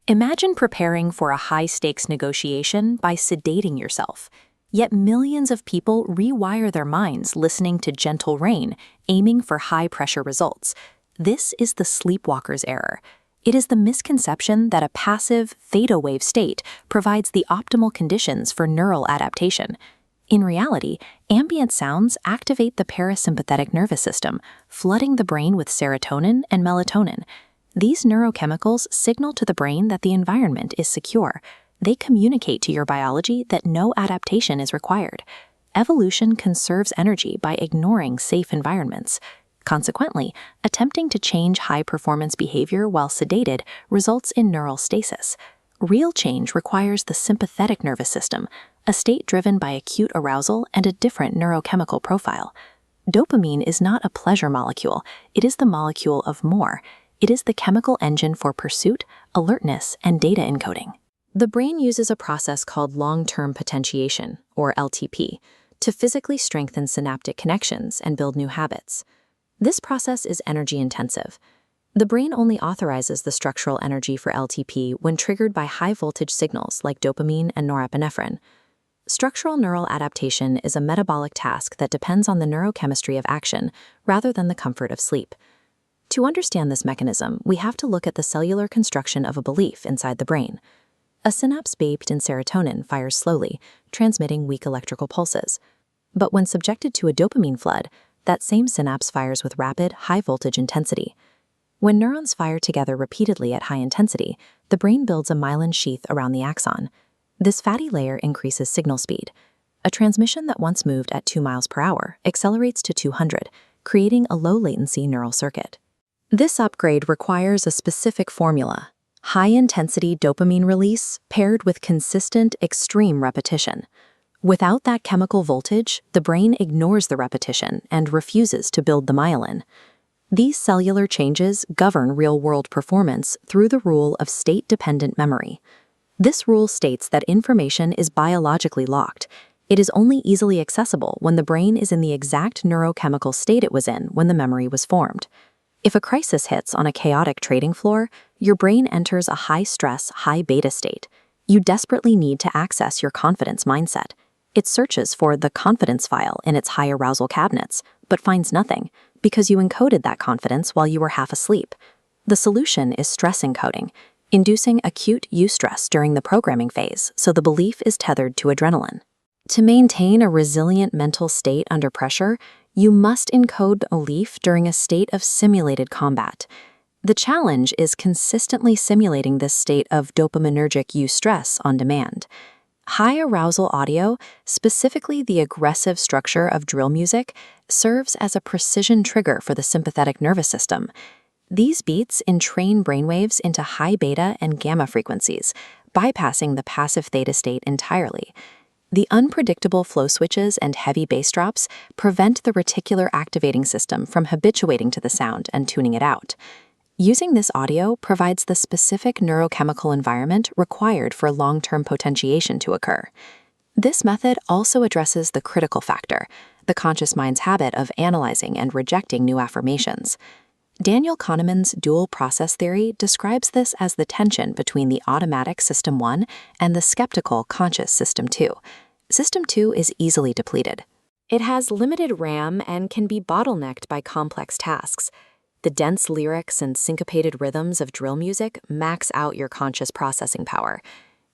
Imagine preparing for a high-stakes negotiation by sedating yourself. Yet millions of people rewire their minds listening to gentle rain, aiming for high-pressure results. This is the sleepwalker's error. It is the misconception that a passive, theta-wave state provides the optimal conditions for neural adaptation. In reality, ambient sounds activate the parasympathetic nervous system, flooding the brain with serotonin and melatonin. These neurochemicals signal to the brain that the environment is secure. They communicate to your biology that no adaptation is required. Evolution conserves energy by ignoring safe environments. Consequently, attempting to change high-performance behavior while sedated results in neural stasis. Real change requires the sympathetic nervous system, a state driven by acute arousal and a different neurochemical profile. Dopamine is not a pleasure molecule, it is the molecule of more. It is the chemical engine for pursuit, alertness, and data encoding. The brain uses a process called long-term potentiation, or LTP, to physically strengthen synaptic connections and build new habits. This process is energy-intensive. The brain only authorizes the structural energy for LTP when triggered by high-voltage signals like dopamine and norepinephrine. Structural neural adaptation is a metabolic task that depends on the neurochemistry of action rather than the comfort of sleep. To understand this mechanism, we have to look at the cellular construction of a belief inside the brain. A synapse bathed in serotonin fires slowly, transmitting weak electrical pulses. But when subjected to a dopamine flood, that same synapse fires with rapid, high-voltage intensity. When neurons fire together repeatedly at high intensity, the brain builds a myelin sheath around the axon. This fatty layer increases signal speed. A transmission that once moved at 2 miles per hour accelerates to 200, creating a low-latency neural circuit. This upgrade requires a specific formula: high-intensity dopamine release paired with consistent, extreme repetition. Without that chemical voltage, the brain ignores the repetition and refuses to build the myelin. These cellular changes govern real-world performance through the rule of state-dependent memory. This rule states that information is biologically locked. It is only easily accessible when the brain is in the exact neurochemical state it was in when the memory was formed. If a crisis hits on a chaotic trading floor, your brain enters a high-stress, high-beta state. You desperately need to access your confidence mindset. It searches for the confidence file in its high-arousal cabinets, but finds nothing, because you encoded that confidence while you were half asleep. The solution is stress encoding, inducing acute eustress during the programming phase so the belief is tethered to adrenaline. To maintain a resilient mental state under pressure, you must encode the belief during a state of simulated combat. The challenge is consistently simulating this state of dopaminergic eustress on demand. High arousal audio, specifically the aggressive structure of drill music, serves as a precision trigger for the sympathetic nervous system. These beats entrain brainwaves into high beta and gamma frequencies, bypassing the passive theta state entirely. The unpredictable flow switches and heavy bass drops prevent the reticular activating system from habituating to the sound and tuning it out. Using this audio provides the specific neurochemical environment required for long-term potentiation to occur. This method also addresses the critical factor, the conscious mind's habit of analyzing and rejecting new affirmations. Daniel Kahneman's dual process theory describes this as the tension between the automatic System 1 and the skeptical conscious System 2. System 2 is easily depleted. It has limited RAM and can be bottlenecked by complex tasks. The dense lyrics and syncopated rhythms of drill music max out your conscious processing power.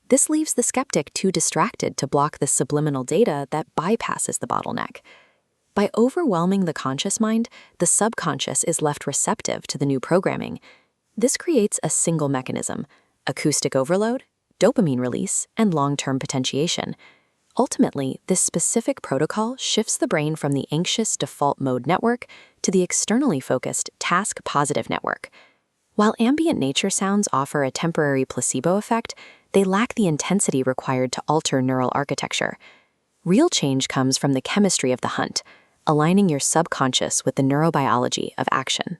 This leaves the skeptic too distracted to block the subliminal data that bypasses the bottleneck. By overwhelming the conscious mind, the subconscious is left receptive to the new programming. This creates a single mechanism: acoustic overload, dopamine release, and long-term potentiation. Ultimately, this specific protocol shifts the brain from the anxious default mode network to the externally focused task-positive network. While ambient nature sounds offer a temporary placebo effect, they lack the intensity required to alter neural architecture. Real change comes from the chemistry of the hunt, aligning your subconscious with the neurobiology of action.